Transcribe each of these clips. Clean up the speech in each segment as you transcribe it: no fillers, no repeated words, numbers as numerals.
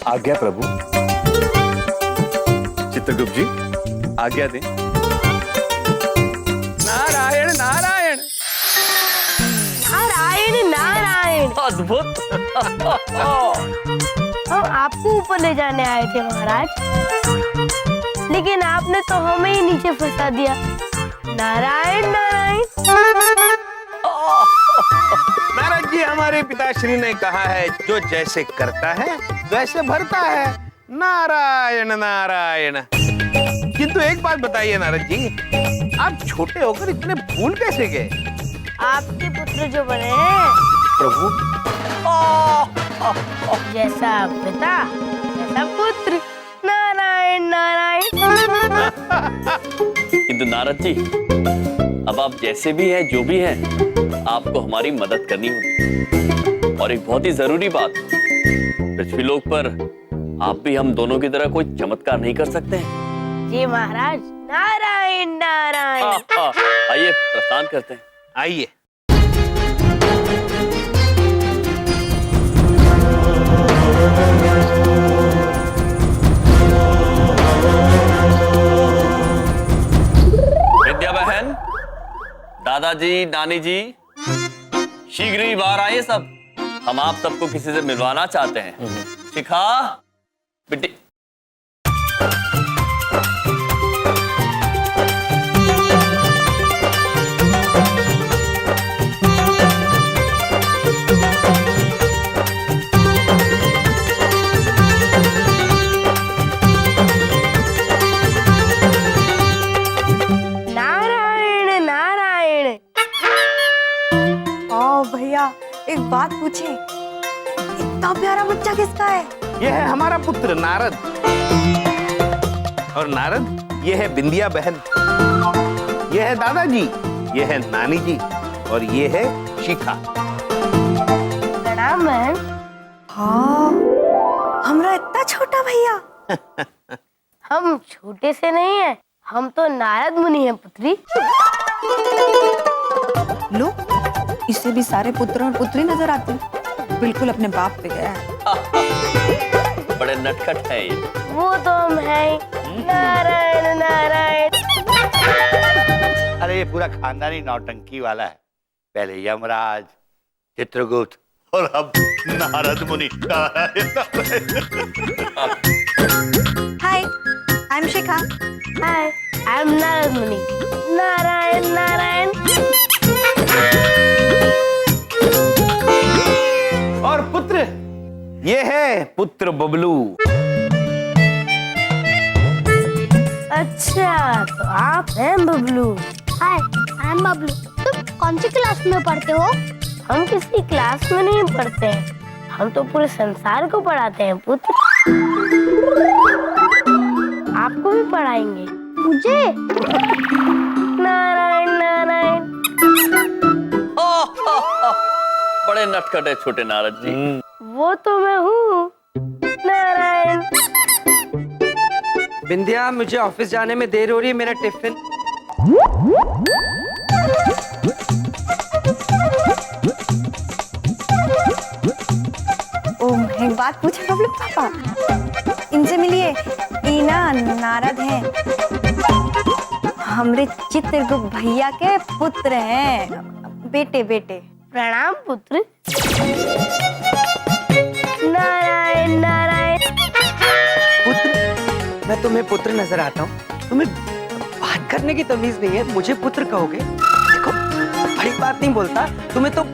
आज्ञा प्रभु। चित्रगुप्त जी आज्ञा दें। नारायण नारायण नारायण नारायण। अद्भुत। हम आपको ऊपर ले जाने आए थे महाराज, लेकिन आपने तो हमें ही नीचे फंसा दिया। नारायण नारायण। नारद जी, हमारे पिताश्री ने कहा है जो जैसे करता है वैसे भरता है। नारायण नारायण। किंतु एक बात बताइए नारद जी, आप छोटे होकर इतने भूल कैसे गए? आपके पुत्र जो बने हैं प्रभु, जैसा पिता वैसा पुत्र। नारायण नारायण। किंतु नारद जी, अब आप जैसे भी हैं, जो भी हैं, आपको हमारी मदद करनी होगी। और एक बहुत ही जरूरी बात, पृथ्वीलोक पर आप भी हम दोनों की तरह कोई चमत्कार नहीं कर सकते हैं। जी महाराज। नारायण नारायण। आइए प्रस्थान करते हैं। आइए। विद्या बहन, दादाजी, नानी जी, शीघ्र ही बाहर आइए सब। हम आप सबको किसी से मिलवाना चाहते हैं। शिखा बेटी। नारायण नारायण। भैया एक बात पूछे, इतना प्यारा बच्चा किसका है? यह है हमारा पुत्र नारद। और नारद, यह है बिंदिया बहन। यह है दादाजी, यह है नानी जी, और यह है शिखा। प्रणाम बहन। हाँ, हमरा इतना छोटा भैया। हम छोटे से नहीं हैं, हम तो नारद मुनि हैं पुत्री। लो, इससे भी सारे पुत्र और पुत्री नजर आते हैं। बिल्कुल अपने बाप पे गया है। बड़े नटखट हैं ये। वो तो हम हैं। नारायण नारायण। अरे ये पूरा खानदानी नौटंकी वाला है। पहले यमराज, चित्रगुप्त और अब Narad Muni. Hi, I am Shikha. Hi, I am Narad Muni. Narayan Narayan. और पुत्र, ये है पुत्र बबलू। अच्छा, तो आप हैं बबलू। हाय, आई एम बबलू। तुम कौन सी क्लास में पढ़ते हो? हम किसी क्लास में नहीं पढ़ते हैं, हम तो पूरे संसार को पढ़ाते हैं पुत्र। आपको भी पढ़ाएंगे। मुझे? नारायण नारायण। बड़े नटखट है छोटे नारद जी। वो तो मैं हूँ। नारायण। बिंदिया, मुझे ऑफिस जाने में देर हो रही है, मेरा टिफिन। एक बात पूछे बबलू पापा, इनसे मिलिए। ईना नारद हैं, हमरे चित्रगुप्त भैया के पुत्र हैं। बेटे बेटे। प्रणाम पुत्र। नारायण नारायण। पुत्र? मैं तुम्हें पुत्र नजर आता हूँ? तुम्हें बात करने की तमीज नहीं है, मुझे पुत्र कहोगे? देखो, बड़ी बात नहीं बोलता, तुम्हें तो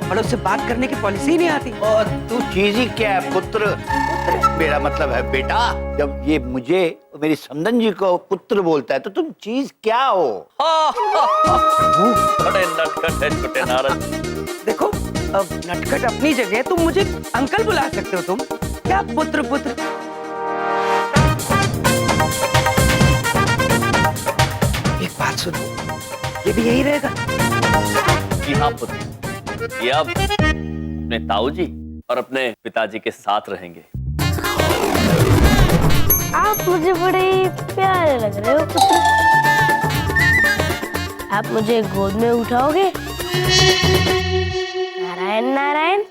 बड़ों से बात करने की पॉलिसी ही नहीं आती। और तू चीज ही क्या है? पुत्र। मेरा मतलब है बेटा। जब ये मुझे मेरी समधन जी को पुत्र बोलता है तो तुम चीज क्या हो? बड़े नटखट है छोटे नारद। देखो, अब नटखट अपनी जगह, तुम मुझे अंकल बुला सकते हो। तुम क्या पुत्र पुत्र? एक बात सुनो, ये भी यही रहेगा? जी हाँ पुत्र, ये अब अपने ताऊ जी और अपने पिताजी के साथ रहेंगे। आप मुझे बड़े प्यारे लग रहे हो पुत्र। आप मुझे गोद में उठाओगे? नारायण नारायण।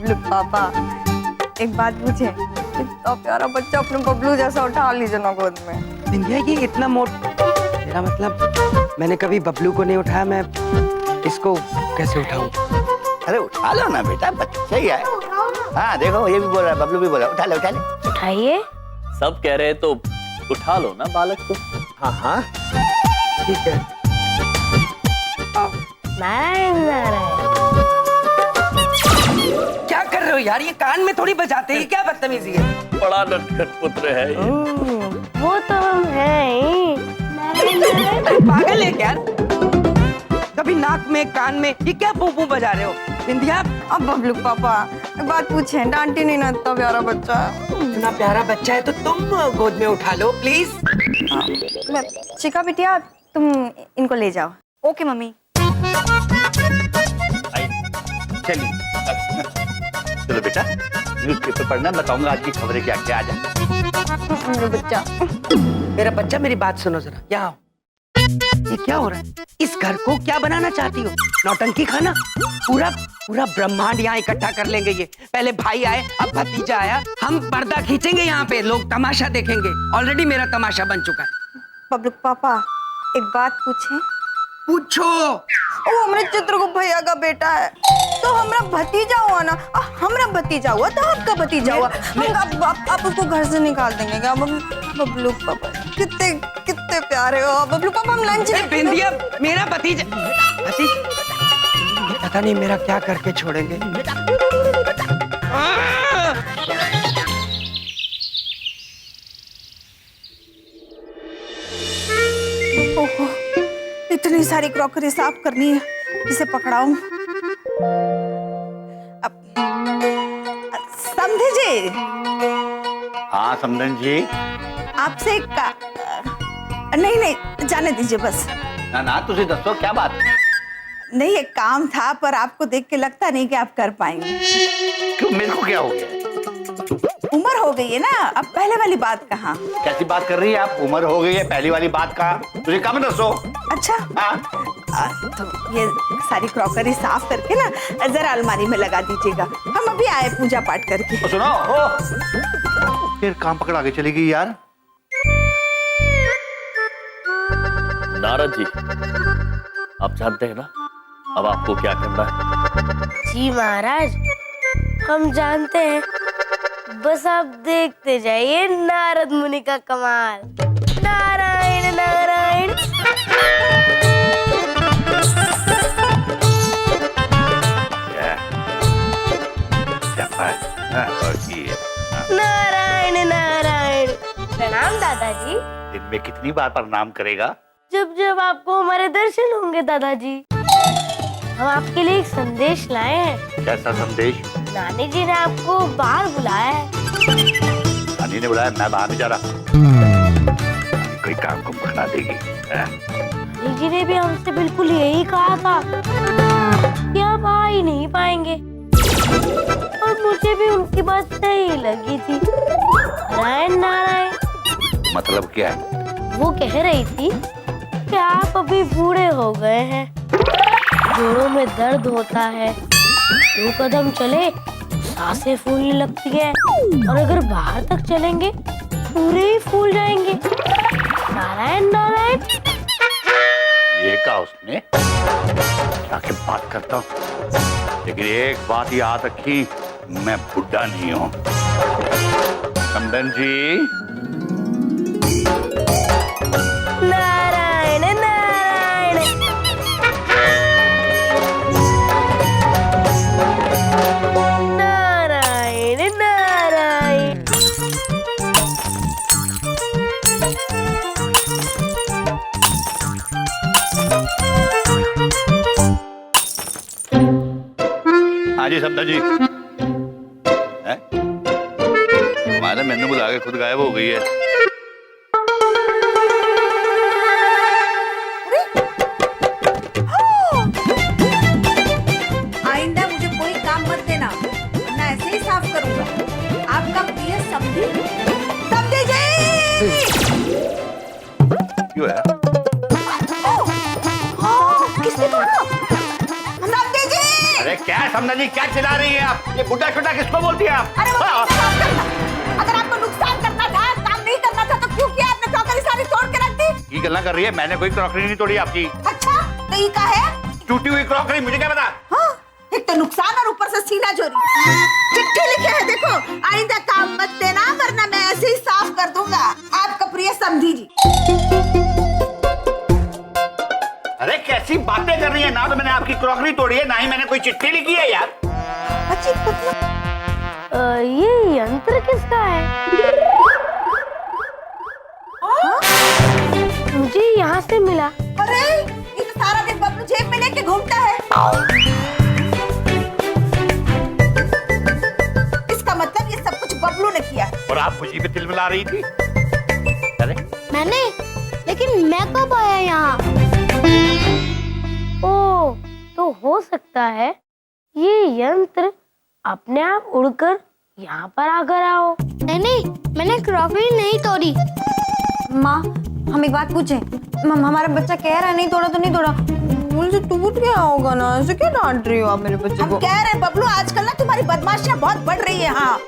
बबलू पापा एक बात पूछे, इतना प्यारा बच्चा अपने बबलू जैसा उठा लीजिए ना गोद में। बिंदिया ये इतना मेरा मतलब मैंने कभी बबलू को नहीं उठाया, मैं इसको कैसे उठाऊं? अरे उठा लो ना बेटा, बच्चा ही है। हाँ देखो ये भी बोल रहा है, बबलू भी बोल रहा है, उठा ले उठा ले। उठाइए। सब कह रहे हैं तो उठा लो ना बालक को। हाँ हाँ ठीक है। नारायण नारायण। क्या कर रहे हो यार, ये कान में थोड़ी बजाते हैं, ये क्या बदतमीजी है? बड़ा नटखट पुत्र है ये। वो तो हम हैं ही। नारायण नारायण। पागल है क्या? कभी नाक में कान में, ये क्या पू बजा रहे हो? बिंदिया अब बबलू पापा एक बात पूछे, डांटी नहीं ना, इतना प्यारा बच्चा है। इतना प्यारा बच्चा है तो तुम गोद में उठा लो प्लीज। चिका बिटिया तुम इनको ले जाओ। Okay mummy. चलिए चलो बेटा, न्यूज़पेपर पढ़ना, बताऊंगा आज की खबरें क्या क्या। आ जा मेरा बच्चा। मेरा बच्चा मेरी बात सुनो जरा, यहाँ आओ। ये क्या हो रहा है? इस घर को क्या बनाना चाहती हो? नौटंकी खाना? पूरा पूरा ब्रह्मांड यहाँ इकट्ठा कर लेंगे ये। पहले भाई आए, अब भतीजा आया, हम पर्दा खींचेंगे यहाँ पे, लोग तमाशा देखेंगे। ऑलरेडी मेरा तमाशा बन चुका है। बबलू पापा एक बात पूछे? पूछो। वो हमारे चित्रगुप्त भैया का बेटा है, तो हमारा भतीजा हुआ ना, हमारा भतीजा हुआ तो आपका भतीजा हुआ, हम आप उसको घर से निकाल देंगे क्या? बबलू पापा कितने कितने प्यारे हो बबलू पापा। हम लंच बिंदिया मेरा भतीजा पता नहीं मेरा क्या करके छोड़ेंगे। ओहो, इतनी सारी क्रॉकरी साफ करनी है, इसे पकड़ाऊं। समझे जी? हाँ समधन जी। आपसे नहीं नहीं जाने दीजिए बस। ना ना तुझे दसो क्या बात? नहीं एक काम था, पर आपको देख के लगता नहीं कि आप कर पाएंगे। क्यों, मेरे को क्या हो गया? उम्र हो गई है ना, अब पहले वाली बात कहाँ। कैसी बात कर रही है आप? उम्र हो गई है, पहली वाली बात कहाँ? तुझे कम दसो। अच्छा हाँ? तो ये सारी क्रॉकरी साफ करके ना जरा अलमारी में लगा दीजिएगा, हम अभी आए पूजा पाठ करके। तो सुनो, ओ फिर काम पकड़ आगे चली गई यार। नारद जी, आप जानते हैं ना अब आपको क्या करना है? जी महाराज, हम जानते हैं, बस आप देखते जाइए नारद मुनि का कमाल। नारायण नारायण। नारायण नारायण। प्रणाम दादाजी। दिन में कितनी बार प्रणाम करेगा? जब जब आपको हमारे दर्शन होंगे दादाजी। हम आपके लिए एक संदेश लाए हैं। कैसा संदेश? नानी जी ने आपको बाहर बुलाया है। नानी ने बुलाया? मैं बाहर नहीं जा रहा। कोई काम को बना देगी। नानी जी ने भी हमसे बिल्कुल यही कहा था कि आप आ ही नहीं पाएंगे, और मुझे भी उनकी बात सही लगी थी। नारायण नारायण। मतलब क्या है? वो कह रही थी कि आप अभी बूढ़े हो गए हैं, जोड़ों में दर्द होता है, 2 कदम चले सांसें फूलने लगती है, और अगर बाहर तक चलेंगे पूरे ही फूल जाएंगे। नारायण नारायण। ये कहा उसने? जाके बात करता हूँ, लेकिन एक बात याद रखी, मैं बुढ़ा नहीं हूँ। समधन जी। नारायण नारायण। नारायण नारायण। हाँ जी समधन जी। हैं? तुम्हारे मैंने बुला के खुद गायब हो गई है। आइंदा मुझे कोई काम मत देना, वरना ऐसे ही साफ करूंगा। आपका प्रिय समधी। समधी जी। क्यों है? किसने कहा? समधी जी। अरे क्या समझा जी, क्या चिल्ला रही है आप? ये बुड्ढा छोटा किसको बोलती है आप? अरे वो माफ करना। अगर आपको नुकसान करना था, काम नहीं करना था, तो क्यों किया आपने? क्रॉकरी सारी तोड़ के रख दी। ये गल्ला कर रही है, मैंने कोई क्रॉकरी नहीं तोड़ी आपकी। अच्छा, तो ये का है? टूटी हुई क्रॉकरी, मुझे क्या पता? हाँ, एक तो नुकसान और ऊपर से सीना चोरी। चिट्ठी लिखे है, देखो, आइंदा काम मत देना वरना मैं ऐसे ही साफ कर दूंगा। आपका प्रिय समधी जी। अरे कैसी बातें कर रही है? ना तो मैंने आपकी क्रॉकरी तोड़ी है, ना ही मैंने कोई चिट्ठी लिखी है यार। अजीब मतलब। ये यंत्र किसका है? मुझे यहाँ से मिला। अरे ये तो सारा दिन बबलू जेब में लेके घूमता है। इसका मतलब ये सब कुछ बबलू ने किया। और आप खुशी पे तिलमिला रही थी। अरे मैंने, लेकिन मैं कब आया यहाँ? ओ, तो हो सकता है ये यंत्र अपने आप उड़कर यहाँ पर आकर आओ। नहीं, मैंने क्रॉकरी नहीं तोड़ी। माँ, हम एक बात पूछे? हमारा बच्चा कह रहा है नहीं तोड़ा तो नहीं तोड़ा। भूल से टूट गया होगा ना, ऐसे क्यों डांट रही हो आप मेरे बच्चे को? हम कह रहे हैं बबलू, आजकल ना तुम्हारी बदमाशियां बहुत बढ़ रही है। हाँ,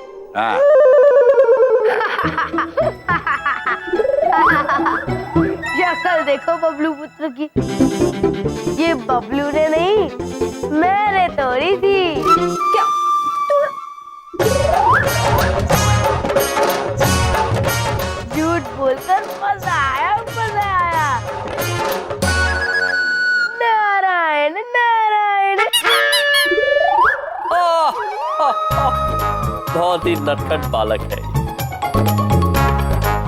शक्ल देखो बबलू पुत्र की। ये बबलू ने नहीं, मैंने तोड़ी थी। क्या? झूठ बोलकर मजा आया, मजा आया। नारायण नारायण। बहुत ही नटखट बालक है।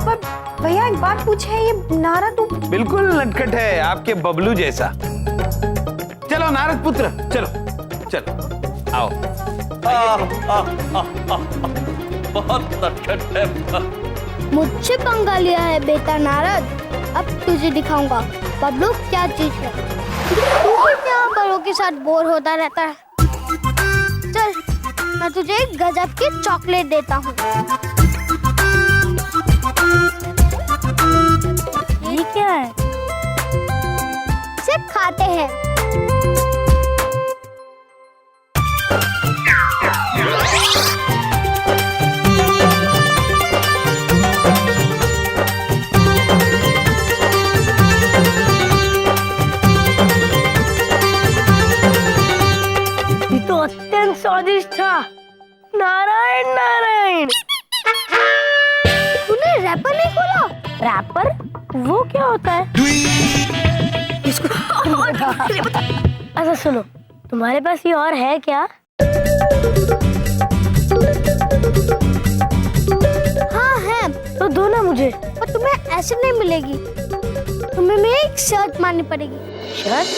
पर भैया एक बात पूछे, ये नारा तो बिल्कुल नटखट है, आपके बबलू जैसा। चलो नारद पुत्र, चलो चलो आओ। बहुत नटखट है। मुझसे पंगा लिया है बेटा नारद। अब तुझे दिखाऊंगा बबलू क्या चीज है। तू भी यहाँ बड़ों के साथ बोर होता रहता है। चल, मैं तुझे एक गजब की चॉकलेट देता हूँ। ये क्या है? सिर्फ खाते हैं। ये तो अत्यंत स्वादिष्ट था। नारायण नारायण। तूने रैपर नहीं खोला? रैपर? वो क्या होता है? अच्छा सुनो, तुम्हारे पास ये और है क्या? हाँ है। तो दो ना मुझे। पर तुम्हें ऐसे नहीं मिलेगी। तुम्हें मेरी एक शर्ट मारनी पड़ेगी। शर्ट?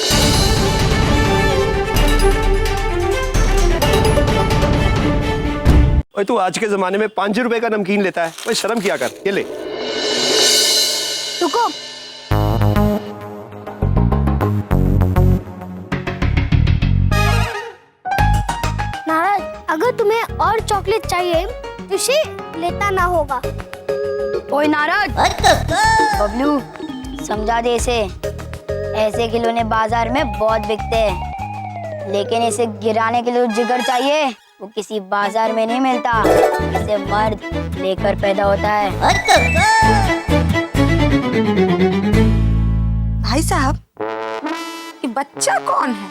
ओए तू आज के जमाने में 5 रुपए का नमकीन लेता है? ओए शर्म किया कर, ये ले। रुको। नाराज, अगर तुम्हें और चॉकलेट चाहिए तो इसे लेता ना होगा। ओए नारद, बबलू समझा दे इसे। ऐसे खिलौने बाजार में बहुत बिकते हैं, लेकिन इसे गिराने के लिए जिगर चाहिए। वो किसी बाजार में नहीं मिलता। इसे मर्द लेकर पैदा होता है। भाई साहब, ये बच्चा कौन है?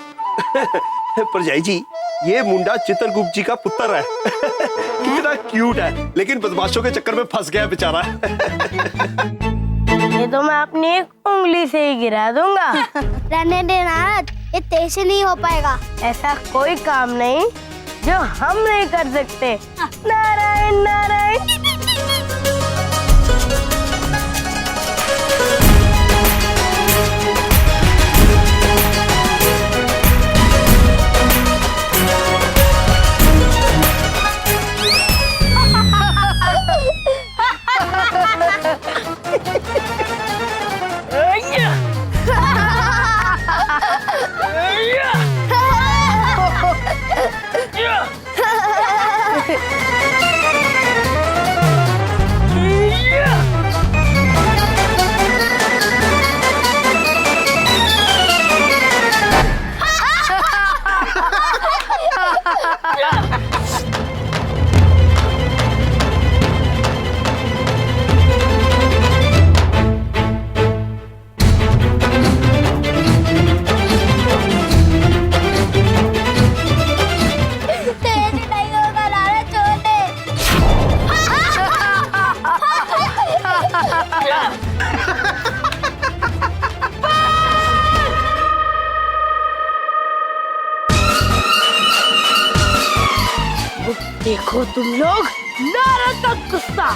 परजाई जी, ये मुंडा चित्रगुप्त जी का पुत्र है। कितना क्यूट है, लेकिन बदमाशों के चक्कर में फंस गया बेचारा। ये तो मैं अपनी एक उंगली से ही गिरा दूंगा। रहने दे नारद, ये तेरे से नहीं हो पाएगा। ऐसा कोई काम नहीं जो हम नहीं कर सकते। नारायण नारायण। देखो तुम लोग नारद का गुस्सा।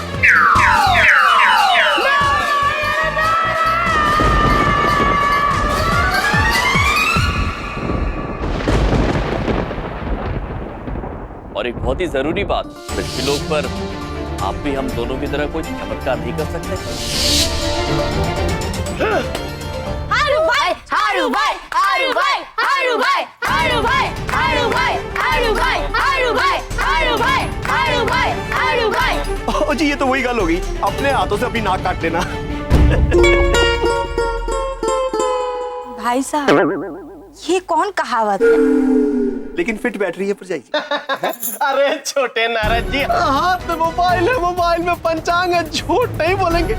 और एक बहुत ही जरूरी बात, पृथ्वी लोक पर आप भी हम दोनों की तरह कोई चमत्कार नहीं कर सकते। हारू भाई, हारू भाई, हारू भाई, हारू भाई, हारू भाई, हारू भाई, हारू भाई, हारू भाई, हारू भाई, हारू भाई, हारू भाई। ओ जी, ये तो वही गल हो गई, अपने हाथों से अपनी नाक काट लेना। भाई साहब, ये कौन कहावत है? लेकिन फिट बैठ रही है पर जाइए। अरे छोटे नारद जी, हाथ में मोबाइल है, मोबाइल में पंचांग है, झूठ नहीं बोलेंगे।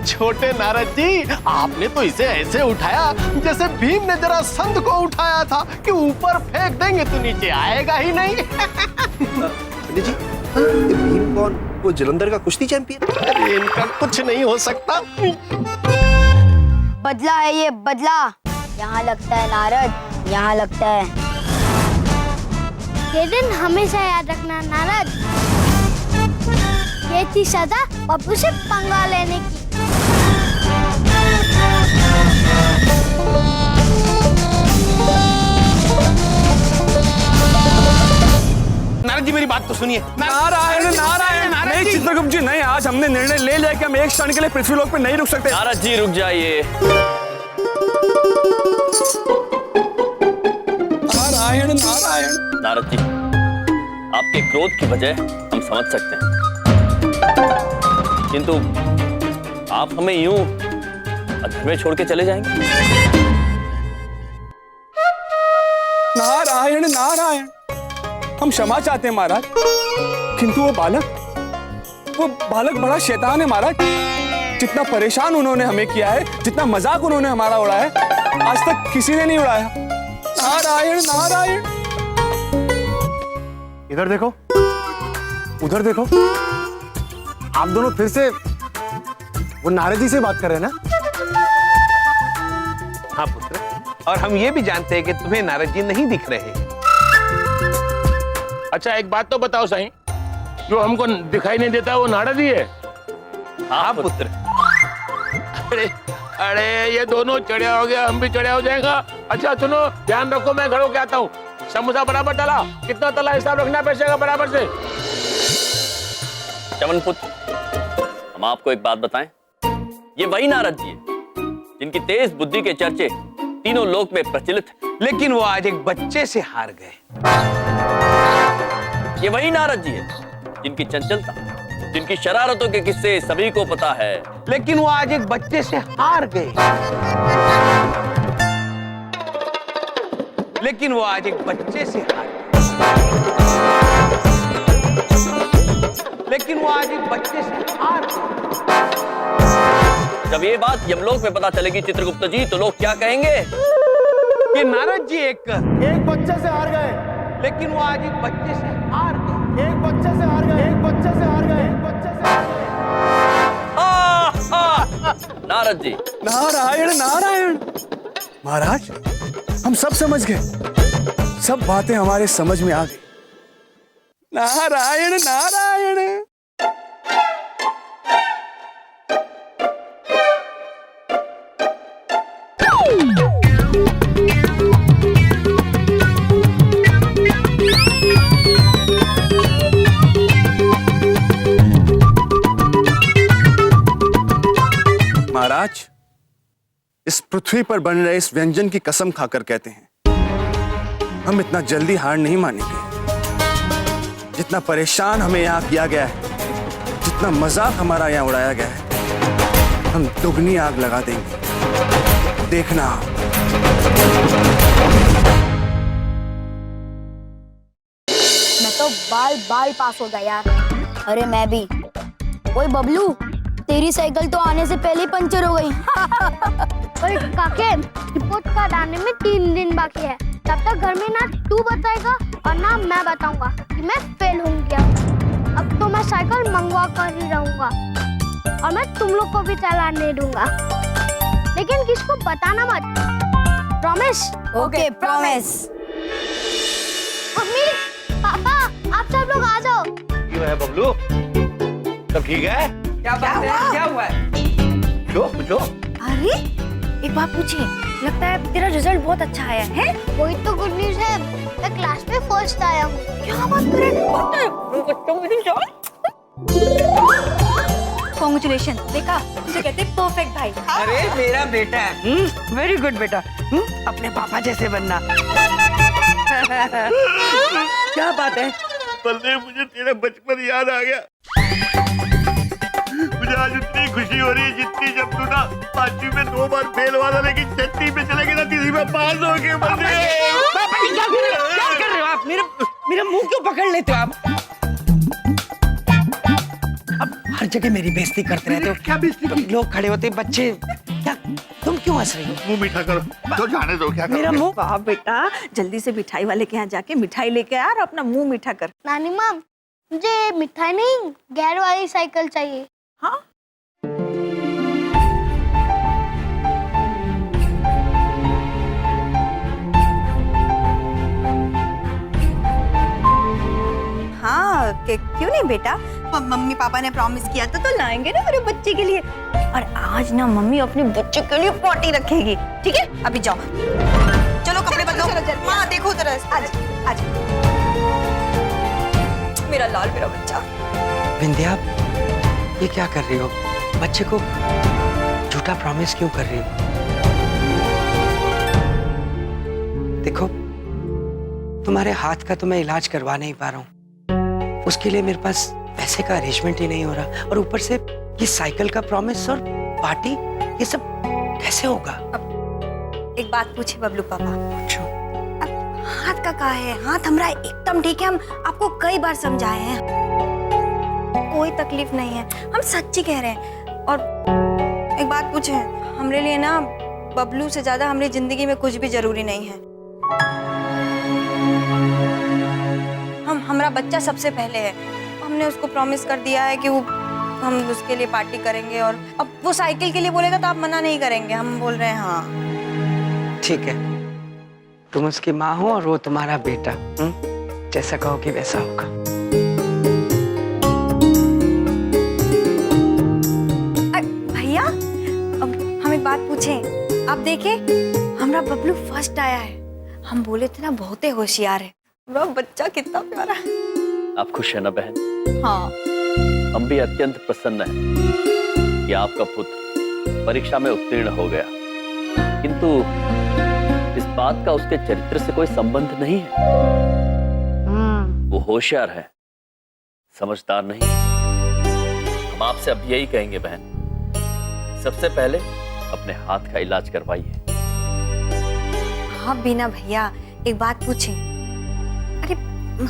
छोटे नारद जी, आपने तो इसे ऐसे उठाया जैसे भीम ने जरा संत को उठाया था कि ऊपर फेंक देंगे तो नीचे आएगा ही नहीं। पंडित जी, ये भीम कौन? वो जलंधर का कुश्ती चैंपियन? अरे इनका कुछ नहीं हो सकता। बदला है ये, बदला। यहाँ लगता है नारद, यहाँ लगता है। ये दिन हमेशा याद रखना नारद। ये थी सजा पप्पू से पंगा लेने की। नारद जी, मेरी बात तो सुनिए। नारायण नारायण नहीं चित्रगुप्त जी, नहीं। आज हमने निर्णय ले लिया कि हम एक क्षण के लिए पृथ्वी लोक पे नहीं रुक सकते। नारद जी रुक जाइए। नारायण नारायण। नारद जी, आपके क्रोध की वजह हम समझ सकते हैं, किंतु आप हमें यूं अधर में छोड़ के चले जाएंगे? नारायण नारायण, हम क्षमा चाहते हैं महाराज, किंतु वो बालक बड़ा शैतान है महाराज। जितना परेशान उन्होंने हमें किया है, जितना मजाक उन्होंने हमारा उड़ाया है, आज तक किसी ने नहीं उड़ाया। नारायण नारायण। इधर देखो, उधर देखो, आप दोनों फिर से वो नारद जी से बात कर रहे हैं ना? हाँ पुत्र, और हम ये भी जानते हैं कि तुम्हें नारद जी नहीं दिख रहे। अच्छा एक बात तो बताओ सही, जो हमको दिखाई नहीं देता वो नारद ही है? हाँ पुत्र। अरे अरे ये दोनों चढ़े हो गया, हम भी चढ़े हो जाएगा। अच्छा सुनो, ध्यान रखो, मैं घर होके आता हूँ। समोसा बराबर तला, कितना तला हिसाब रखना पैसे बराबर से। चमन पुत्र, हम आपको एक बात बताएं, ये वही नारद जी है जिनकी तेज बुद्धि के चर्चे तीनों लोक में प्रचलित है। लेकिन वो आज एक बच्चे से हार गए। ये वही नारद जी है जिनकी चंचलता, जिनकी शरारतों के किस्से सभी को पता है। लेकिन वो आज एक बच्चे से हार गए। लेकिन वो आज एक बच्चे से हार गए। लेकिन वो आज एक बच्चे से हार गए। जब ये बात यमलोक में पता चलेगी चित्रगुप्त जी, तो लोग क्या कहेंगे? कि नारद जी एक बच्चे से हार गए। लेकिन वो आज एक बच्चे से हार गए। एक बच्चे से हार गए, एक बच्चे से हार गए, एक बच्चे से हार गए। नारद जी। नारायण नारायण। महाराज, हम सब समझ गए, सब बातें हमारे समझ में आ गई। नारायण नारायण। महाराज, इस पृथ्वी पर बन रहे इस व्यंजन की कसम खाकर कहते हैं, हम इतना जल्दी हार नहीं मानेंगे। जितना परेशान हमें यहाँ किया गया है, जितना मजाक हमारा यहाँ उड़ाया गया है, हम दुगनी आग लगा देंगे, देखना। मैं तो बाल बाल पास हो गया यार। अरे मैं भी। ओए बबलू, तेरी साइकिल तो आने से पहले ही पंचर हो गई। ओए काके, रिपोर्ट कार्ड आने में 3 दिन बाकी है। तब तक घर में ना तू बताएगा और ना मैं बताऊंगा कि मैं फेल हो गया। अब तो मैं साइकिल मंगवा कर ही रहूंगा और मैं तुम लोग को भी चलाने नहीं दूंगा, लेकिन किसको बताना मत। प्रॉमिस? Okay promise. मम्मी, पापा, आप सब लोग आ जाओ। है बबलू? सब ठीक है? क्या बात है? क्या हुआ है? पूछो। अरे एक बात पूछिए, लगता है तेरा रिजल्ट बहुत अच्छा आया है? वही तो गुड न्यूज है, मैं क्लास में फर्स्ट आया हूँ। क्या बात कर रहे हो? कॉन्ग्रेचुलेशन, देखा तुझे कहते परफेक्ट भाई। अरे मेरा बेटा है, वेरी गुड बेटा, अपने पापा जैसे बनना। क्या बात है? बलदेव, मुझे तेरा बचपन याद आ गया। मुझे आज इतनी खुशी हो रही है जितनी जब तू ना 5वीं में 2 बार फेल हुआ था, लेकिन 6वीं में चले गए ना, 3वीं में पास हो गए। बलदेव, क्या कर रहे हो आप? मेरा मुंह क्यों पकड़ लेते हो आप? अब हर जगह मेरी बेइज्जती करते रहते हो। क्या बेइज्जती की? लोग खड़े होते, बच्चे, क्या तुम क्यों हंस रही हो? मुंह मीठा करो, तो जाने दो। क्या मेरा मुंह? वाह बेटा, जल्दी से मिठाई वाले के यहाँ जाके मिठाई लेके आ और अपना मुंह मीठा कर। नानी माँ, मुझे मिठाई नहीं, गेयर वाली साइकिल चाहिए। हाँ? हाँ, क्यों नहीं बेटा, मम्मी पापा ने प्रॉमिस किया था तो लाएंगे ना मेरे बच्चे के लिए। और आज ना मम्मी अपने बच्चे के लिए पार्टी रखेगी, ठीक है? अभी जाओ, चलो कपड़े बदलो। माँ देखो जरा, आज आज मेरा लाल, मेरा बच्चा। विंध्या, ये क्या कर रही हो? बच्चे को झूठा प्रॉमिस क्यों कर रही हो? देखो, तुम्हारे हाथ का तो मैं इलाज करवा नहीं पा रहा हूँ, उसके लिए मेरे पास पैसे का अरेंजमेंट ही नहीं हो रहा, और ऊपर से ये साइकिल का प्रॉमिस और पार्टी, ये सब कैसे होगा? एक बात पूछे बबलू पापा, पूछो। हाथ का कहा है? हाथ हमारा एकदम ठीक है, हम आपको कई बार समझाए हैं, कोई तकलीफ नहीं है, हम सच्ची कह रहे हैं। और एक बात पूछे, हमरे लिए ना बबलू से ज्यादा हमारी जिंदगी में कुछ भी जरूरी नहीं है। हमारा बच्चा सबसे पहले है। हमने उसको प्रॉमिस कर दिया है कि हम उसके लिए पार्टी करेंगे, और अब वो साइकिल के लिए बोलेगा तो आप मना नहीं करेंगे। हम बोल रहे हैं हाँ। ठीक है, तुम उसकी माँ हो और वो तुम्हारा बेटा, जैसा कहोगे वैसा होगा। भैया, अब हम एक बात पूछें, आप देखे हमारा बबलू फर्स्ट आया है। हम बोले थे ना बहुत ही होशियार है, वो बच्चा कितना प्यारा है। आप खुश है ना बहन? हाँ। हम भी अत्यंत प्रसन्न हैं कि आपका पुत्र परीक्षा में उत्तीर्ण हो गया, किंतु इस बात का उसके चरित्र से कोई संबंध नहीं है। वो होशियार है, समझदार नहीं। हम आपसे अब यही कहेंगे बहन, सबसे पहले अपने हाथ का इलाज करवाइए। हाँ बीना भैया, एक बात पूछें, अरे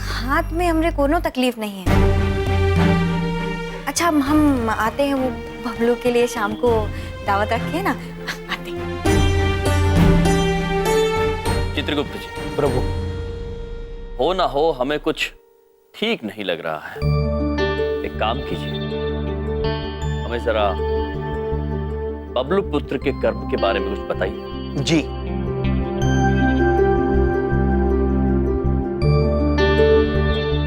हाथ में हमरे कोनो तकलीफ नहीं है। अच्छा, हम आते हैं, वो बबलू के लिए शाम को दावत रखे ना, आते हैं। चित्रगुप्त जी, प्रभु, हो ना हो हमें कुछ ठीक नहीं लग रहा है। एक काम कीजिए, हमें जरा बबलू पुत्र के कर्म के बारे में कुछ बताइए। जी।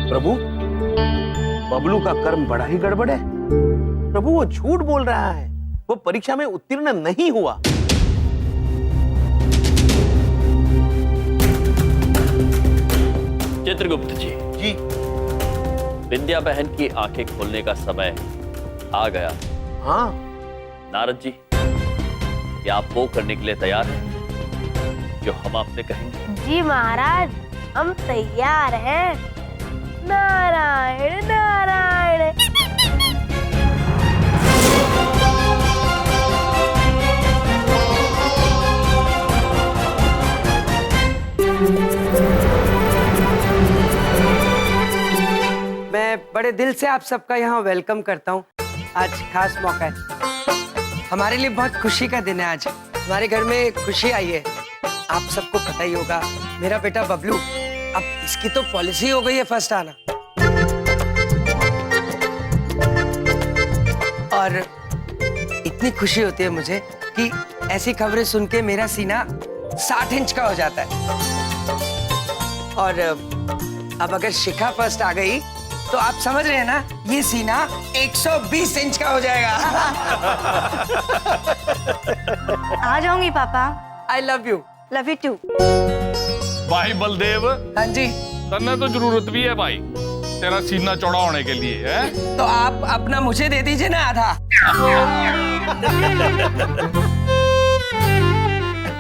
प्रभु, बबलू का कर्म बड़ा ही गड़बड़ है। प्रभु, वो झूठ बोल रहा है, वो परीक्षा में उत्तीर्ण नहीं हुआ। चित्रगुप्त जी, विंध्या बहन की आंखें खोलने का समय आ गया। हाँ। नारद जी, क्या आप वो करने के लिए तैयार हैं जो हम आपसे कहेंगे? जी महाराज, हम तैयार हैं। नारायण नारायण। मैं बड़े दिल से आप सबका यहाँ वेलकम करता हूँ। आज खास मौका है, हमारे लिए बहुत खुशी का दिन है। आज हमारे घर में खुशी आई है। आप सबको पता ही होगा, मेरा बेटा बबलू, अब इसकी तो पॉलिसी हो गई है फर्स्ट आना, और इतनी खुशी होती है मुझे कि ऐसी खबरें सुन के मेरा सीना 60 इंच का हो जाता है। और अब अगर शिखा फर्स्ट आ गई तो आप समझ रहे हैं ना, ये सीना 120 इंच का हो जाएगा। आ जाऊंगी पापा। I love you. Love you too. भाई बलदेव, हाँ जी। तन्ने तो जरूरत भी है भाई तेरा सीना चौड़ा होने के लिए, है? तो आप अपना मुझे दे दीजिए ना आधा।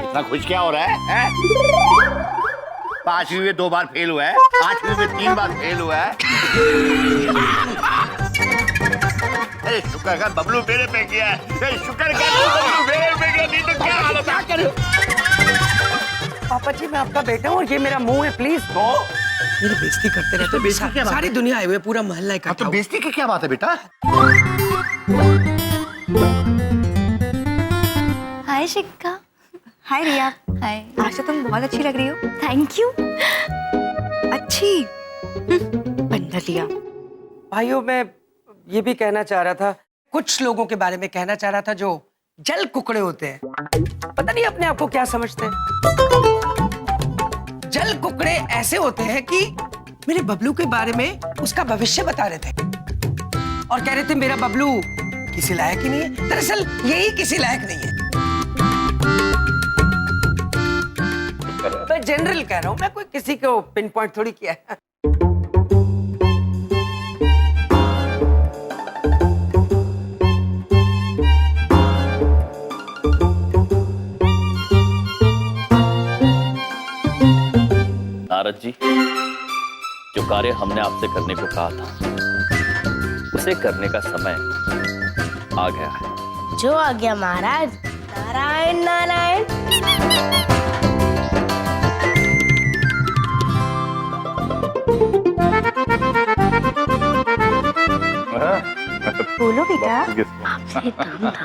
इतना खुश क्या हो रहा है? 5वीं में 2 बार फेल हुआ है, 8वीं में 3 बार फेल हुआ है। अरे शुक्र कर बबलू मेरे पे गया है। शुक्र कर बबलू मेरे पे गया, नहीं तो क्या हालत है। पापा जी मैं आपका बेटा हूँ और ये मेरा मुंह है, प्लीज। तो मेरी बेइज्जती करते रहते हो। बेइज्जती क्या बात है? सारी दुनिया आए हुए, पूरा मोहल्ला इकट्ठा। तो बेइज्जती की क्या बात है बेटा? हाय शिक्का। हाय रिया। हाय। आज तो तुम बहुत अच्छी लग रही हो। Thank you. अच्छी। बंदर लिया। भाइयों मैं ये भी कहना चाह रहा था, कुछ लोगों के बारे में कहना चाह रहा था जो जल कुकड़े होते हैं। पता नहीं अपने आप को क्या समझते हैं। जल कुकड़े ऐसे होते हैं कि मेरे बबलू के बारे में उसका भविष्य बता रहे थे और कह रहे थे मेरा बबलू किसी लायक ही नहीं है। दरअसल यही किसी लायक नहीं है। मैं जनरल कह रहा हूं, मैं कोई किसी को पिन पॉइंट थोड़ी किया है। नारद जी, जो कार्य हमने आपसे करने को कहा था उसे करने का समय आ गया है। जो आ गया महाराज। नारायण नारायण। बोलो बेटा। आपसे एक काम था।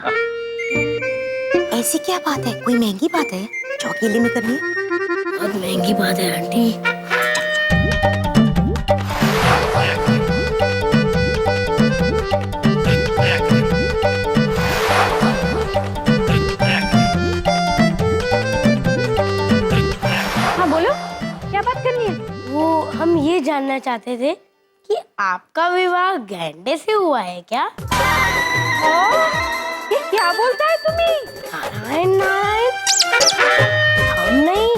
ऐसी क्या बात है? कोई महंगी बात है जो अकेले में करनी है? बहुत महंगी बात है आंटी। हाँ बोलो, क्या बात करनी है? वो हम ये जानना चाहते थे कि आपका विवाह गैंडे से हुआ है क्या? ये क्या बोलता है तुम्हें? नारायण नारायण। हम नहीं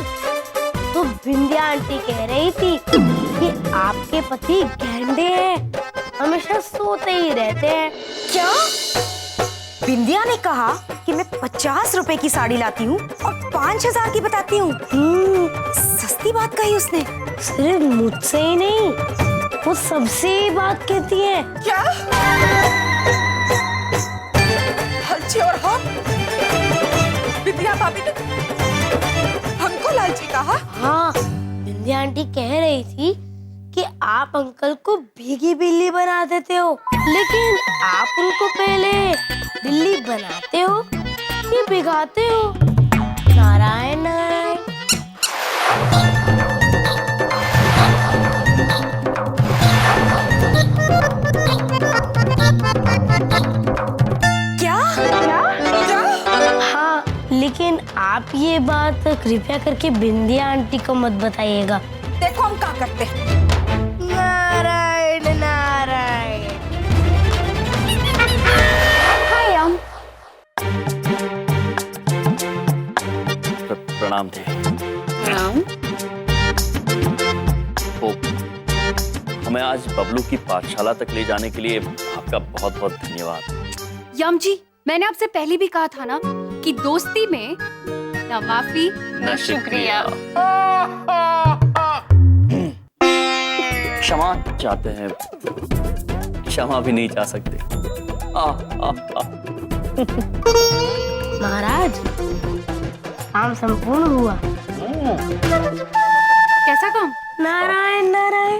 तो बिंदिया आंटी कह रही थी कि आपके पति गैंडे हैं, हमेशा सोते ही रहते हैं। क्या? बिंदिया ने कहा कि मैं 50 रुपए की साड़ी लाती हूँ और 5000 की बताती हूँ। सस्ती बात कही उसने। सिर्फ मुझसे ही नहीं, वो सबसे ही बात कहती है। क्या? हलची और हम? बिंदिया भाभी ने हमको लालची कहा? हाँ, बिंदिया आंटी कह रही थी कि आप अंकल को भीगी बिल्ली बना देते हो, लेकिन आप उनको पहले बिल्ली बनाते हो कि भिगाते हो? नारायण नारायण। क्या? क्या? हाँ, लेकिन आप ये बात कृपया करके बिंदिया आंटी को मत बताइएगा। देखो हम क्या करते हैं। नारायण नारायण। हाय हम। प्रणाम थे। प्रणाम। तो हमें आज बबलू की पाठशाला तक ले जाने के लिए आपका बहुत बहुत धन्यवाद। यम जी, मैंने आपसे पहले भी कहा था ना कि दोस्ती में न माफी न शुक्रिया। क्षमा चाहते हैं, क्षमा भी नहीं चाह सकते। महाराज, काम संपूर्ण हुआ। कैसा काम? नारायण नारायण।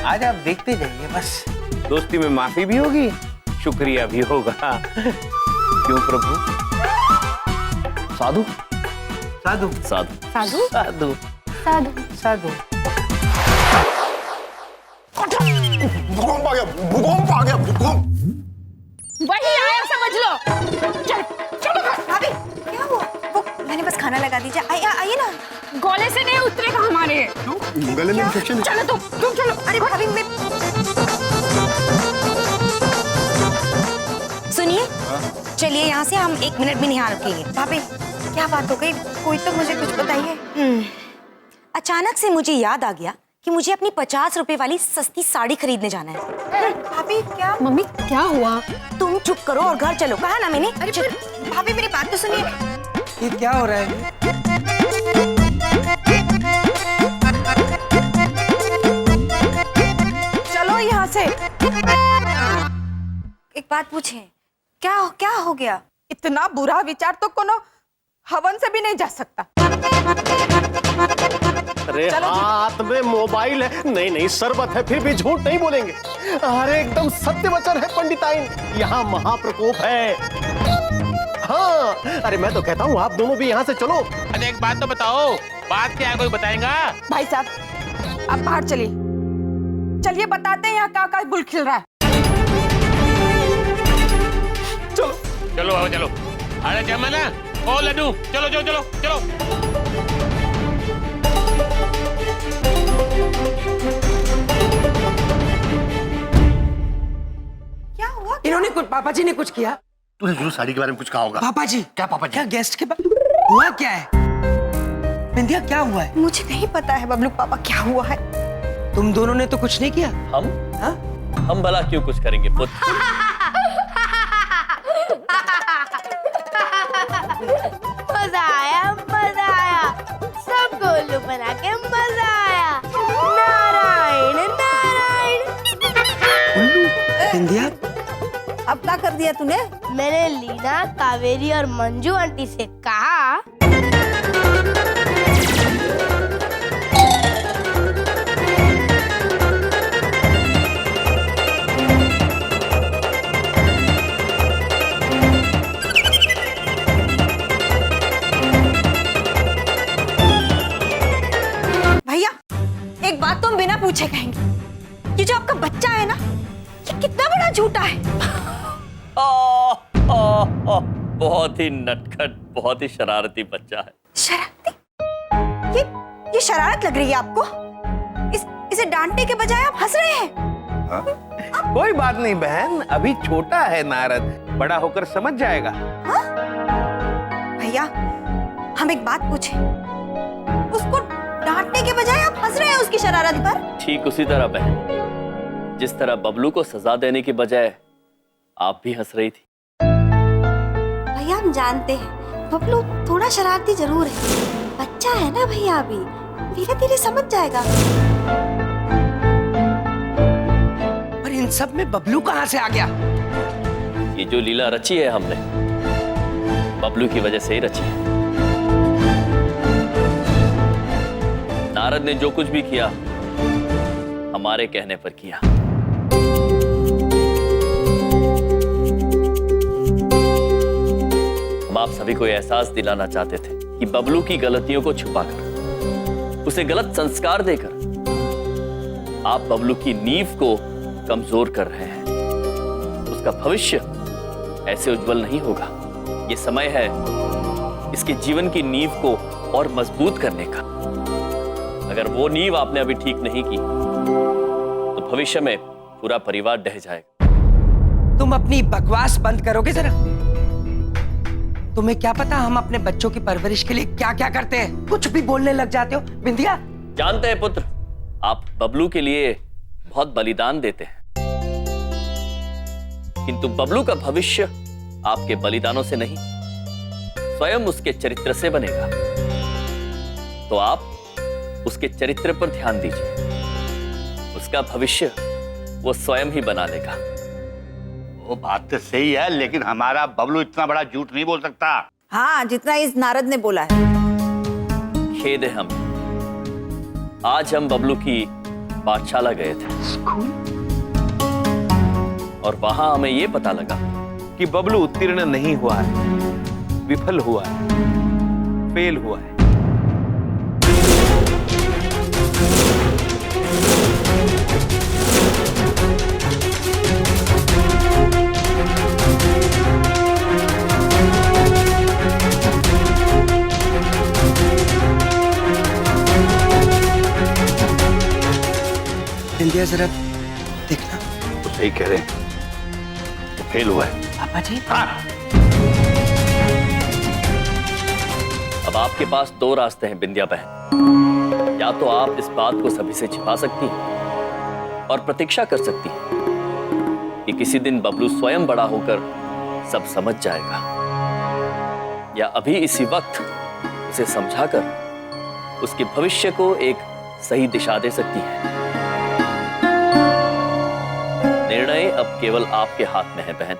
आज आप देखते जाइए, बस दोस्ती में माफी भी होगी, शुक्रिया भी होगा। क्यों प्रभु? साधु साधु साधु साधु साधु साधु साधु। भूकंप आ गया, भूकंप आ गया, भूकंप। वही आया, समझ लो। चल चलो भाभी, क्या हुआ? वो मैंने बस खाना लगा दीजिए। आइए ना। गोले से नहीं उतरेगा हमारे। गले में इंफेक्शन है। चलो तुम चलो। अरे भाभी मैं सुनिए, चलिए यहाँ से हम 1 मिनट भी नहीं रखेंगे। भाभी क्या बात हो गई, कोई तो मुझे कुछ बताइए। अचानक से मुझे याद आ गया कि मुझे अपनी 50 रुपए वाली सस्ती साड़ी खरीदने जाना है। भाभी क्या? मम्मी क्या हुआ? तुम चुप करो और घर चलो, कहा ना मैंने। भाभी मेरी बात तो सुनिए। ये क्या हो रहा है? चलो यहाँ से। एक बात पूछें, क्या हो गया? इतना बुरा विचार तो कोनो हवन से भी नहीं जा सकता। अरे हाथ में मोबाइल है, नहीं शरबत है, फिर भी झूठ नहीं बोलेंगे। अरे एकदम सत्य वचन है पंडिताइन, यहाँ महाप्रकोप है। हाँ, अरे मैं तो कहता हूँ आप दोनों भी यहाँ से चलो। अरे एक बात तो बताओ, बात क्या है, कोई बताएगा? भाई साहब आप बाहर चलिए, चलिए बताते हैं यहाँ का गुल खिल रहा है। चलो चलो आओ चलो। अरे जमाना ओ लड्डू, चलो चलो चलो चलो। क्या हुआ? इन्होंने कुछ, पापा जी ने कुछ किया? तूने जरूर साड़ी के बारे में कुछ कहा होगा। पापा जी? क्या पापा जी? क्या गेस्ट के हुआ क्या है? बिंदिया क्या हुआ है? मुझे नहीं पता है बबलू पापा क्या हुआ है। तुम दोनों ने तो कुछ नहीं किया। हम भला क्यों कुछ करेंगे पुत्र? मजा आया, सब गोलू बना के मजा आया। नारायण नारायण। बिंदिया अब क्या कर दिया तूने? मैंने लीना, कावेरी और मंजू आंटी से कहा भैया एक बात तुम बिना पूछे कहेंगे, ये जो आपका बच्चा है ना, ये कितना बड़ा झूठा है। बहुत ही नटखट, बहुत ही शरारती बच्चा है। शरारती? ये शरारत लग रही है आपको? इसे डांटने के बजाय आप हंस रहे हैं। कोई बात नहीं बहन, अभी छोटा है नारद, बड़ा होकर समझ जाएगा। भैया हम एक बात पूछे, उसको डांटने के बजाय आप हंस रहे हैं उसकी शरारत पर। ठीक उसी तरह बहन, जिस तरह बबलू को सजा देने के बजाय आप भी हंस रही थी। भैया हम जानते हैं बबलू थोड़ा शरारती जरूर है, बच्चा है ना भैया, अभी धीरे धीरे समझ जाएगा। पर इन सब में बबलू कहाँ से आ गया? ये जो लीला रची है हमने, बबलू की वजह से ही रची है। नारद ने जो कुछ भी किया हमारे कहने पर किया। हम आप सभी को एहसास दिलाना चाहते थे कि बबलू की गलतियों को छुपाकर, उसे गलत संस्कार देकर आप बबलू की नींव को कमजोर कर रहे हैं। उसका भविष्य ऐसे उज्जवल नहीं होगा। ये समय है इसके जीवन की नींव को और मजबूत करने का। अगर वो नींव आपने अभी ठीक नहीं की तो भविष्य में पूरा परिवार ढह जाएगा। तुम अपनी बकवास बंद करोगे जरा? तुम्हें क्या पता हम अपने बच्चों की परवरिश के लिए क्या क्या करते हैं? कुछ भी बोलने लग जाते हो। बिंदिया जानते हैं पुत्र, आप बबलू के लिए बहुत बलिदान देते हैं, किंतु बबलू का भविष्य आपके बलिदानों से नहीं, स्वयं उसके चरित्र से बनेगा। तो आप उसके चरित्र पर ध्यान दीजिए। उसका भविष्य वो स्वयं ही बना लेगा। वो बात तो सही है, लेकिन हमारा बबलू इतना बड़ा झूठ नहीं बोल सकता। हाँ, जितना इस नारद ने बोला है। खेद है हमें, आज हम बबलू की पाठशाला गए थे और वहां हमें यह पता लगा कि बबलू उत्तीर्ण नहीं हुआ है, विफल हुआ है, फेल हुआ है। बिंदिया जरा देखना। तो सही कह रहे हैं, तो फेल हुआ है। पापा जी। हाँ। अब आपके पास दो रास्ते हैं बिंदिया बहन। या तो आप इस बात को सभी से छिपा सकती हैं और प्रतीक्षा कर सकती हैं कि किसी दिन बबलू स्वयं बड़ा होकर सब समझ जाएगा, या अभी इसी वक्त उसे समझाकर उसके भविष्य को एक सही दिशा दे सकती है। निर्णय अब केवल आपके हाथ में है बहन।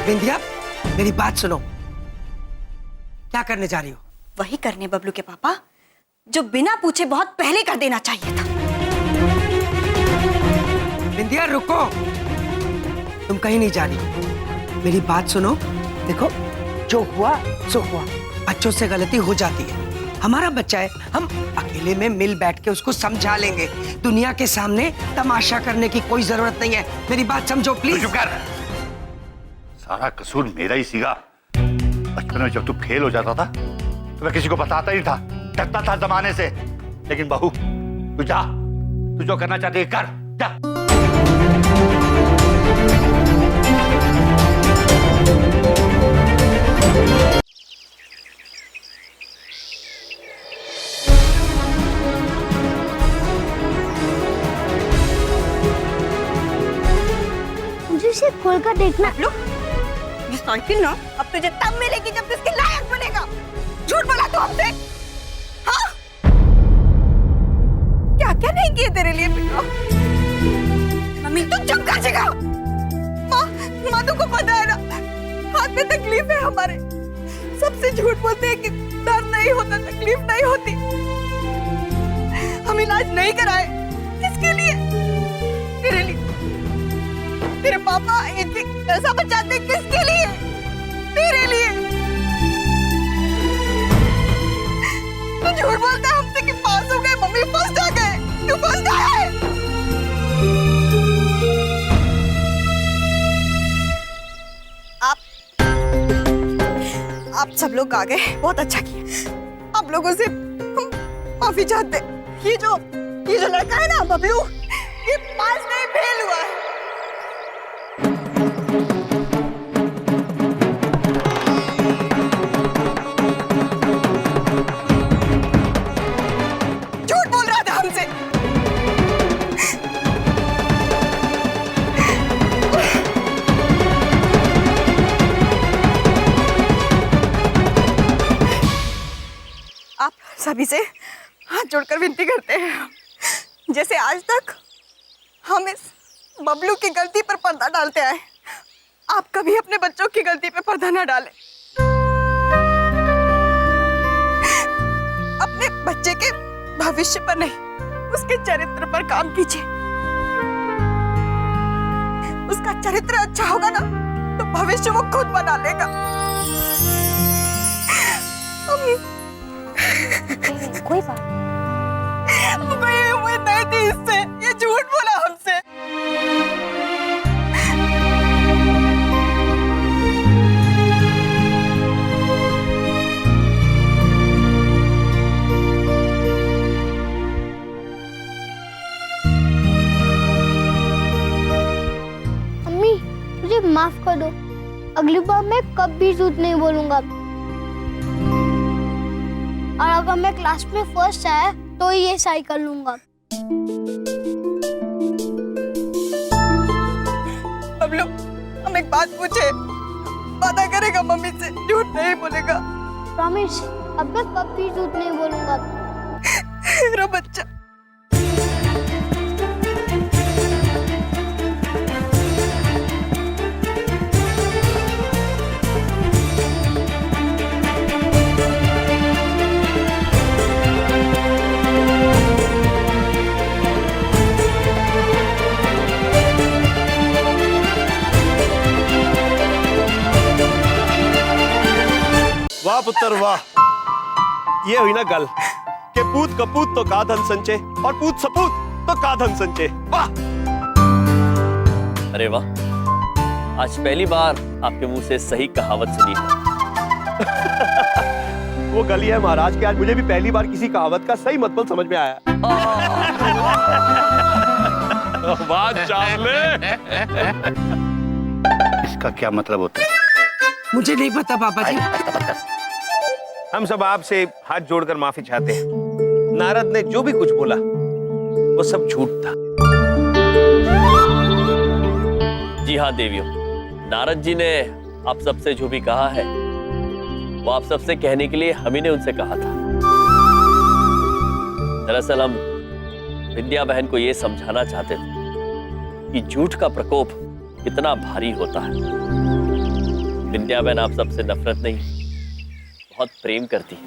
बिंदिया, मेरी बात सुनो। क्या करने जा रही हो? वही करने बबलू के पापा जो बिना पूछे बहुत पहले कर देना चाहिए था। बिंदिया रुको, तुम कहीं नहीं जा रही। मेरी बात सुनो। देखो, जो हुआ सो हुआ। बच्चों से गलती हो जाती है, हमारा बच्चा है, हम अकेले में मिल बैठ के उसको समझा लेंगे। दुनिया के सामने तमाशा करने की कोई जरूरत नहीं है। मेरी बात समझो प्लीज। चुप कर। सारा कसूर मेरा ही सीगा। बचपन में जब तू फेल हो जाता था तो मैं किसी को बताता ही था, डरता था जमाने से। लेकिन बहू, तू जा, तू जो करना चाहती है कर, जा। मुझे इसे खोलकर देखना। ये साइकिल ना अब तुझे तब मिलेगी जब तू इसके लायक बनेगा। झूठ बोला तू हमसे? हाँ? क्या क्या नहीं किए तेरे लिए बेटा? मम्मी तू चुप कर जगह। माँ तुमको पता है ना, हाथ में तकलीफ है हमारे। सबसे झूठ बोलते हैं कि दर्द नहीं होता, तकलीफ नहीं होती। हम इलाज नहीं कराए, किसके लिए? तेरे लिए। तेरे पापा इतनी पैसा बचाते किसके लिए? तेरे लिए। तू झूठ बोलता है हमसे कि पास हो गए, मम्मी फर्स्ट आ गए। तू फर्स्ट आया है। आप सब लोग आ गए, बहुत अच्छा किया। आप लोगों से हम माफी चाहते। ये जो लड़का है ना बबलू, ये पास नहीं फेल हुआ है। झूठ बोल रहा था हमसे। आप सभी से हाथ जोड़कर विनती करते हैं, जैसे आज तक हम इस बबलू की गलती पर पर्दा डालते आए, आप कभी अपने बच्चों की गलती पर पर्दा न डालें। अपने बच्चे के भविष्य पर नहीं, उसके चरित्र पर काम कीजिए। उसका चरित्र अच्छा होगा ना तो भविष्य वो खुद बना लेगा। कोई बात मैं उम्मीद नहीं थी इससे। ये झूठ बोला हमसे। मम्मी, मुझे माफ कर दो। अगली बार मैं कभी झूठ नहीं बोलूंगा। और अगर मैं क्लास में फर्स्ट आया तो ये साइकिल लूंगा। बबलू, हम एक बात पूछे, वादा करेगा मम्मी से झूठ नहीं बोलेगा? प्रॉमिस, अब मैं कभी झूठ नहीं बोलूंगा। मेरा बच्चा। वाह पुत्र वाह। ये हुई ना गल के पूत कपूत तो का धन संचय और पूत सपूत तो का धन संचय। वाह। अरे वाह, आज पहली बार आपके मुंह से सही कहावत सुनी है। वो गली है महाराज कि आज मुझे भी पहली बार किसी कहावत का सही मतलब समझ में आया। बात चावले। इसका क्या मतलब होता है? मुझे नहीं पता पापा जी। हम सब आपसे हाथ जोड़कर माफी चाहते हैं। नारद ने जो भी कुछ बोला वो सब झूठ था। जी हाँ देवियों, नारद जी ने आप सबसे जो भी कहा है वो आप सबसे कहने के लिए हम ही ने उनसे कहा था। दरअसल हम विद्या बहन को ये समझाना चाहते थे कि झूठ का प्रकोप कितना भारी होता है। विद्या बहन आप सबसे नफरत नहीं, बहुत प्रेम करती है।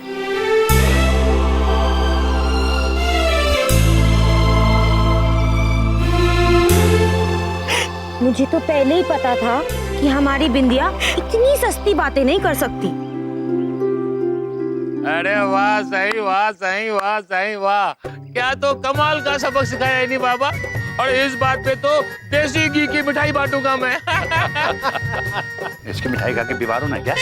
मुझे तो पहले ही पता था कि हमारी बिंदिया इतनी सस्ती बातें नहीं कर सकती। अरे वाह सही, वाह सही, वाह सही, वाह। क्या तो कमाल का सबक सिखाया इन्हीं बाबा। और इस बात पे तो देसी घी की मिठाई बांटूंगा मैं। इसकी मिठाई खा के बीमार होना क्या?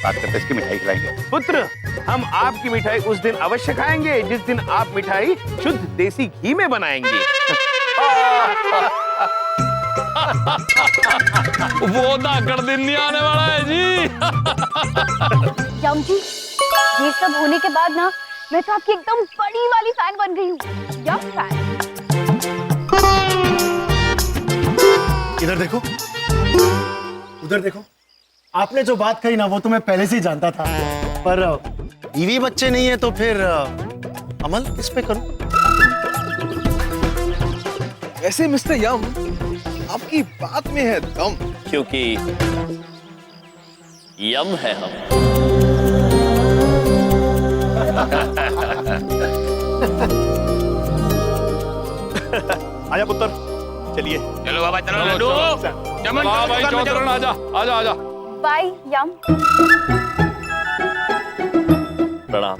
बात करते इसकी मिठाई खिलाएंगे। पुत्र, हम आपकी मिठाई उस दिन अवश्य खाएंगे जिस दिन आप मिठाई शुद्ध देसी घी में बनाएंगे। वो धाकड़ दिन नहीं आने वाला है जी। यम जी, ये सब होने के बाद ना मैं तो आपकी एकदम बड़ी वाली फैन बन गई हूँ। यम फैन। इधर देखो, उधर देखो। आपने जो बात कही ना वो तो मैं पहले से ही जानता था, पर बीवी बच्चे नहीं है तो फिर अमल किस पे करूं? वैसे मिस्टर यम, आपकी बात में है दम। क्योंकि यम है हम। आजा पुत्र, चलिए। चलो बाबा, चलो लड्डू। चमन भाई, चौधरी आजा, आजा, आजा। बाय यम। प्रणाम।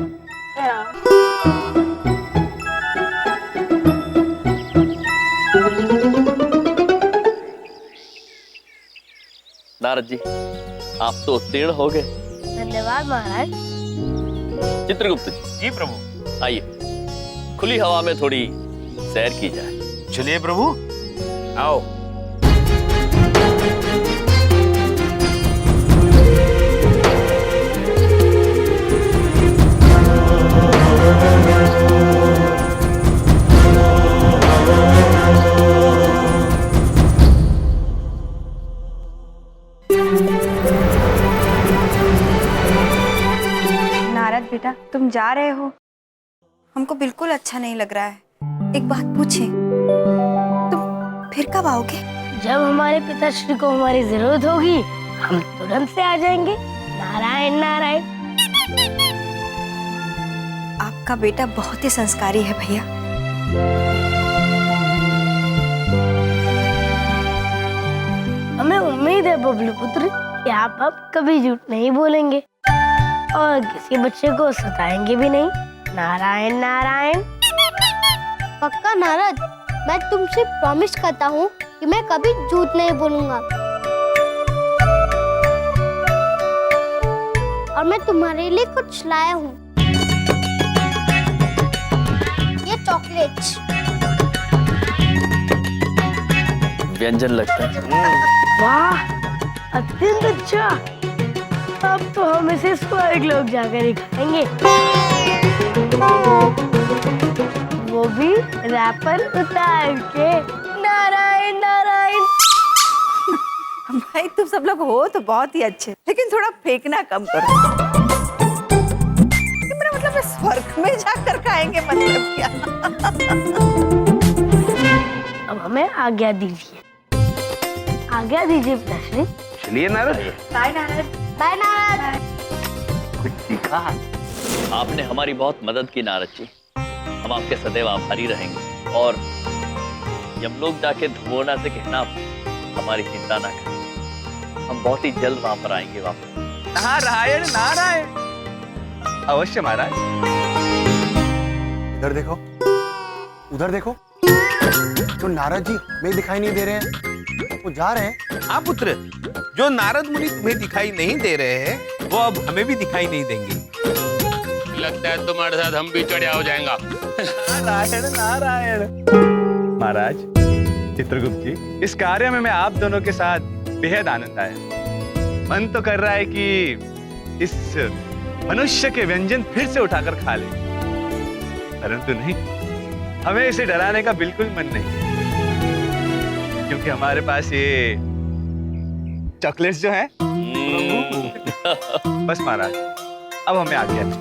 नारद जी, आप तो उत्तीर्ण हो गए। धन्यवाद महाराज। चित्रगुप्त जी। जी प्रभु। आइए, खुली हवा में थोड़ी सैर की जाए। चलिए प्रभु, आओ। नारद बेटा, तुम जा रहे हो? हमको बिल्कुल अच्छा नहीं लग रहा है। एक बात पूछे, तुम फिर कब आओगे? जब हमारे पिताश्री को हमारी जरूरत होगी हम तुरंत से आ जाएंगे। नारायण नारायण। आपका बेटा बहुत ही संस्कारी है भैया। हमें उम्मीद है बबलू पुत्र कि आप अब कभी झूठ नहीं बोलेंगे और किसी बच्चे को सताएंगे भी नहीं। नारायण नारायण। पक्का नारद, मैं तुमसे प्रॉमिस करता हूँ कि मैं कभी झूठ नहीं बोलूंगा। और मैं तुम्हारे लिए कुछ लाया हूँ, ये चॉकलेट्स। व्यंजन लगता है। वाह, अत्यंत अच्छा। अब तो हम इसे स्वर्ग लोग जाकर ही खाएंगे, वो भी रैपर उतार के। नारायण नारायण। भाई तुम सब लोग हो तो बहुत ही अच्छे, लेकिन थोड़ा फेंकना कम करो। मेरा मतलब है स्वर्ग में जाकर खाएंगे, मतलब क्या? अब हमें आज्ञा दीजिए, आज्ञा दीजिए पिताश्री। चलिए नारद। बाय नारद। बाय नारद। कुछ सीखा? आपने हमारी बहुत मदद की नारद जी, हम आपके सदैव आभारी रहेंगे। और यमलोक जाके धुमोना से कहना हमारी चिंता ना करें, हम बहुत ही जल्द वहां पर आएंगे वापस। नारायण नारायण। अवश्य महाराज। इधर देखो, उधर देखो। तो नारद जी हमें दिखाई नहीं दे रहे हैं, वो जा रहे हैं। हाँ पुत्र, जो नारद मुनि तुम्हें दिखाई नहीं दे रहे हैं वो अब हमें भी दिखाई नहीं देंगे। लगता है तुम्हारे साथ हम भी चढ़िया हो जाएगा। नारायण नारायण। महाराज चित्रगुप्त जी, इस कार्य में मैं आप दोनों के साथ बेहद आनंद आया। मन तो कर रहा है कि इस मनुष्य के व्यंजन फिर से उठाकर खा ले, परंतु नहीं, हमें इसे डराने का बिल्कुल मन नहीं, क्योंकि हमारे पास ये चॉकलेट्स जो हैं। बस महाराज, अब हमें आज्ञा है।